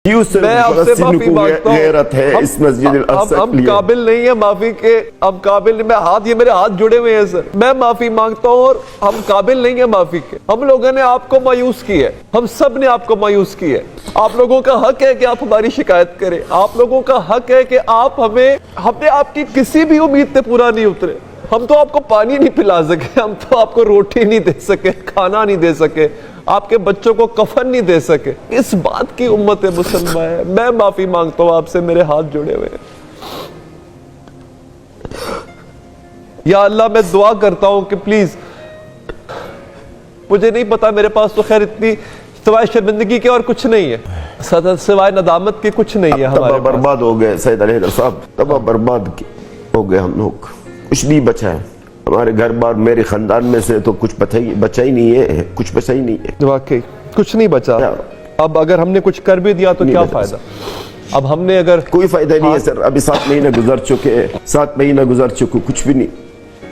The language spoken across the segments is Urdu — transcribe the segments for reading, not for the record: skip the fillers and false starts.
میں آپ سے معافی مانگتا ہوں، ہم قابل نہیں ہیں معافی کے، ہم قابل نہیں، میرے ہاتھ جڑے ہوئے ہیں سر، میں معافی مانگتا ہوں اور ہم قابل نہیں ہیں معافی کے۔ ہم لوگوں نے آپ کو مایوس کیا ہے، ہم سب نے آپ کو مایوس کیا ہے۔ آپ لوگوں کا حق ہے کہ آپ ہماری شکایت کریں، آپ لوگوں کا حق ہے کہ ہم نے آپ کی کسی بھی امید پہ پورا نہیں اترے۔ ہم تو آپ کو پانی نہیں پلا سکے، ہم تو آپ کو روٹی نہیں دے سکے، کھانا نہیں دے سکے، آپ کے بچوں کو کفن نہیں دے سکے۔ اس بات کی امت مسلمہ ہے۔ میں معافی مانگتا ہوں آپ سے، میرے ہاتھ جڑے ہوئے ہیں۔ یا اللہ میں دعا کرتا ہوں کہ پلیز، مجھے نہیں پتا، میرے پاس تو خیر اتنی سوائے شرمندگی کے اور کچھ نہیں ہے، سوائے ندامت کے کچھ نہیں ہے ہمارے پاس۔ برباد ہو گئے سید علی حیدر صاحب، تباہ برباد ہو گئے ہم لوگ، کچھ نہیں بچا ہے ہمارے گھر بار، میرے خاندان میں سے تو کچھ بچا ہی نہیں ہے، کچھ بچا ہی نہیں ہے، واقعی کچھ نہیں بچا۔ اب اگر ہم نے کچھ کر بھی دیا تو کیا فائدہ؟ اب ہم نے اگر کوئی فائدہ نہیں ہے سر، ابھی 7 مہینے گزر چکے، 7 مہینے گزر چکے، کچھ بھی نہیں۔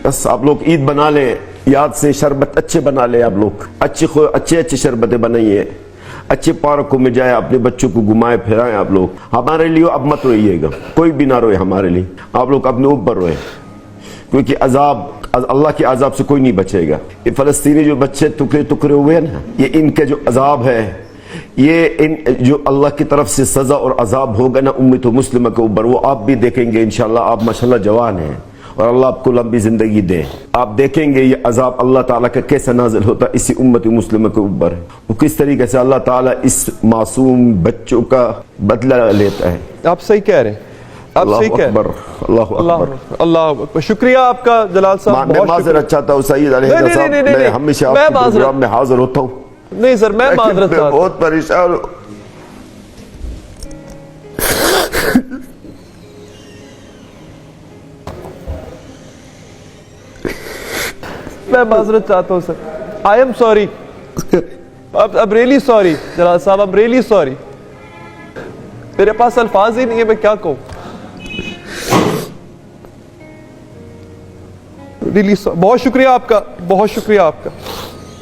بس آپ لوگ عید بنا لیں، یاد سے شربت اچھے بنا لیں، آپ لوگ اچھے شربتیں بنائیے، اچھے پارکوں میں جائیں، اپنے بچوں کو گھمائیں پھرائیں۔ آپ لوگ ہمارے لیے اب مت روئیے گا، کوئی بھی نہ روئے ہمارے لیے، آپ لوگ اپنے اوپر روئے، کیونکہ اللہ کے عذاب سے کوئی نہیں بچے گا۔ یہ فلسطینی جو بچے ٹکرے ہوئے ہیں نا، یہ ان کے جو عذاب ہے، یہ جو اللہ کی طرف سے سزا اور عذاب ہوگا نا امت مسلمہ کے اوپر، وہ آپ بھی دیکھیں گے انشاءاللہ۔ آپ ماشاءاللہ جوان ہیں اور اللہ آپ کو لمبی زندگی دے، آپ دیکھیں گے یہ عذاب اللہ تعالیٰ کا کیسا نازل ہوتا اسی امت مسلمہ کے اوپر، وہ کس طریقے سے اللہ تعالیٰ اس معصوم بچوں کا بدلہ لیتا ہے۔ آپ صحیح کہہ رہے ہیں، آپ صحیح کہہ رہے ہیں۔ اللہ اکبر، اللہ اکبر۔ شکریہ آپ کا جلال صاحب، میں معذرت چاہتا ہوں سید علی حیدر صاحب، میں ہمیشہ آپ کے پروگرام میں حاضر ہوتا ہوں۔ نہیں سر، میں معذرت چاہتا ہوں، بہت پریشان ہوں۔ میں معذرت چاہتا ہوں سر، آئی ایم سوری، اب ریئلی سوری جلال صاحب، اب ریئلی سوری، میرے پاس الفاظ ہی نہیں ہے، میں کیا کہوں۔ بہت شکریہ آپ کا، بہت شکریہ آپ کا،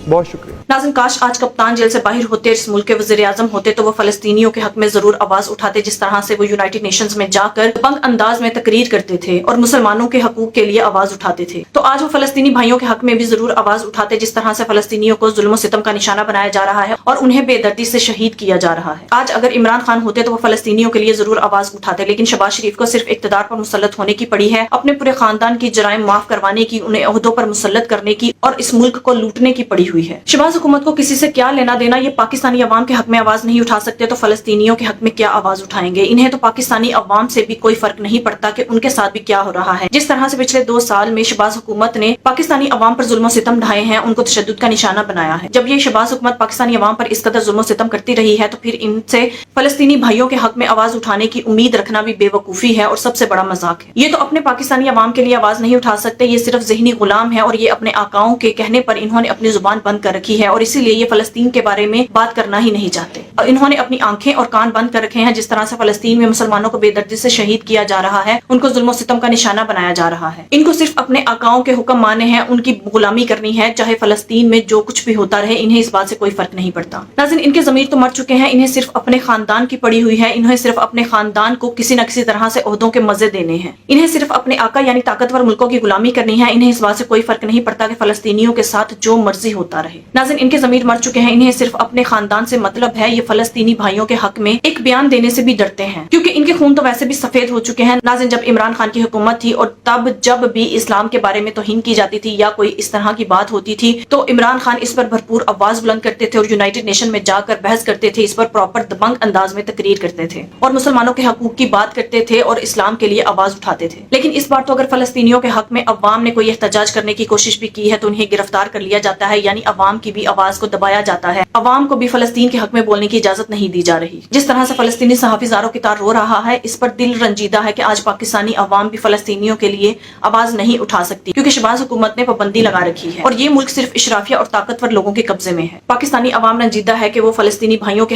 بہت شکریہ۔ ناظرین، کاش آج کپتان جیل سے باہر ہوتے اور اس ملک کے وزیر اعظم ہوتے تو وہ فلسطینیوں کے حق میں ضرور آواز اٹھاتے، جس طرح سے وہ یونائٹڈ نیشنز میں جا کر تنگ انداز میں تقریر کرتے تھے اور مسلمانوں کے حقوق کے لیے آواز اٹھاتے تھے۔ تو آج وہ فلسطینی بھائیوں کے حق میں بھی ضرور آواز اٹھاتے، جس طرح سے فلسطینیوں کو ظلم و ستم کا نشانہ بنایا جا رہا ہے اور انہیں بے دردی سے شہید کیا جا رہا ہے۔ آج اگر عمران خان ہوتے تو وہ فلسطینیوں کے لیے ضرور آواز اٹھاتے، لیکن شہباز شریف کو صرف اقتدار پر مسلط ہونے کی پڑی ہے، اپنے پورے خاندان کی جرائم معاف کروانے کی، انہیں عہدوں پر مسلط کرنے کی اور اس ملک کو لوٹنے کی پڑی ہوئی ہے۔ شہباز حکومت کو کسی سے کیا لینا دینا؟ یہ پاکستانی عوام کے حق میں آواز نہیں اٹھا سکتے تو فلسطینیوں کے حق میں کیا آواز اٹھائیں گے؟ انہیں تو پاکستانی عوام سے بھی کوئی فرق نہیں پڑتا کہ ان کے ساتھ بھی کیا ہو رہا ہے۔ جس طرح سے پچھلے 2 سال میں شہباز حکومت نے پاکستانی عوام پر ظلم و ستم ڈھائے ہیں، ان کو تشدد کا نشانہ بنایا ہے۔ جب یہ شہباز حکومت پاکستانی عوام پر اس قدر ظلم و ستم کرتی رہی ہے تو پھر ان سے فلسطینی بھائیوں کے حق میں آواز اٹھانے کی امید رکھنا بھی بے وقوفی ہے اور سب سے بڑا مذاق ہے۔ یہ تو اپنے پاکستانی عوام کے لیے آواز نہیں اٹھا سکتے، یہ صرف ذہنی غلام ہے اور یہ اپنے آقاؤں کے کہنے پر انہوں نے اپنی زبان بند کر رکھی ہے اور اسی لیے یہ فلسطین کے بارے میں بات کرنا ہی نہیں چاہتے۔ اور انہوں نے اپنی آنکھیں اور کان بند کر رکھے ہیں، جس طرح سے فلسطین میں مسلمانوں کو بے دردی سے شہید کیا جا رہا ہے، ان کو ظلم و ستم کا نشانہ بنایا جا رہا ہے۔ ان کو صرف اپنے آقاؤں کے حکم ماننے ہیں، ان کی غلامی کرنی ہے، چاہے فلسطین میں جو کچھ بھی ہوتا رہے، انہیں اس بات سے کوئی فرق نہیں پڑتا۔ ناظرین، ان کے ضمیر تو مر چکے ہیں، انہیں صرف اپنے خاندان کی پڑی ہوئی ہے، انہیں صرف اپنے خاندان کو کسی نہ کسی طرح سے عہدوں کے مزے دینے ہیں، انہیں صرف اپنے آقا یعنی طاقتور ملکوں کی غلامی کرنی ہے، انہیں اس بات سے کوئی فرق نہیں پڑتا کہ فلسطینیوں کے ساتھ جو مرضی ہوتا رہے۔ ناظرین، ان کے ضمیر مر چکے ہیں، انہیں صرف اپنے خاندان سے مطلب ہے، یہ فلسطینی بھائیوں کے حق میں ایک بیان دینے سے بھی ڈرتے ہیں کیونکہ ان کے خون تو ویسے بھی سفید ہو چکے ہیں۔ ناظرین، جب عمران خان کی حکومت تھی اور تب جب بھی اسلام کے بارے میں توہین کی جاتی تھی یا کوئی اس طرح کی بات ہوتی تھی تو عمران خان اس پر بھرپور آواز بلند کرتے تھے اور یونائٹڈ نیشن میں جا کر بحث کرتے تھے، اس پر پراپر دبنگ انداز میں تقریر کرتے تھے اور مسلمانوں کے حقوق کی بات کرتے تھے اور اسلام کے لیے آواز اٹھاتے تھے۔ لیکن اس بار تو اگر فلسطینیوں کے حق میں عوام نے کوئی احتجاج کرنے کی کوشش بھی کی ہے تو انہیں گرفتار کر لیا جاتا ہے، یعنی عوام کی بھی آواز کو دبایا جاتا ہے، عوام کو بھی فلسطین کے حق میں بولنے کی اجازت نہیں دی جا رہی۔ جس طرح سے فلسطینی صحافی زاروں کی طرح رو رہا ہے، اس پر دل رنجیدہ ہے کہ آج پاکستانی عوام بھی فلسطینیوں کے لیے آواز نہیں اٹھا سکتی کیونکہ شہباز حکومت نے پابندی لگا رکھی ہے اور یہ ملک صرف اشرافیہ اور طاقتور لوگوں کے قبضے میں ہے۔ پاکستانی عوام رنجیدہ ہے کہ وہ فلسطینی بھائیوں کے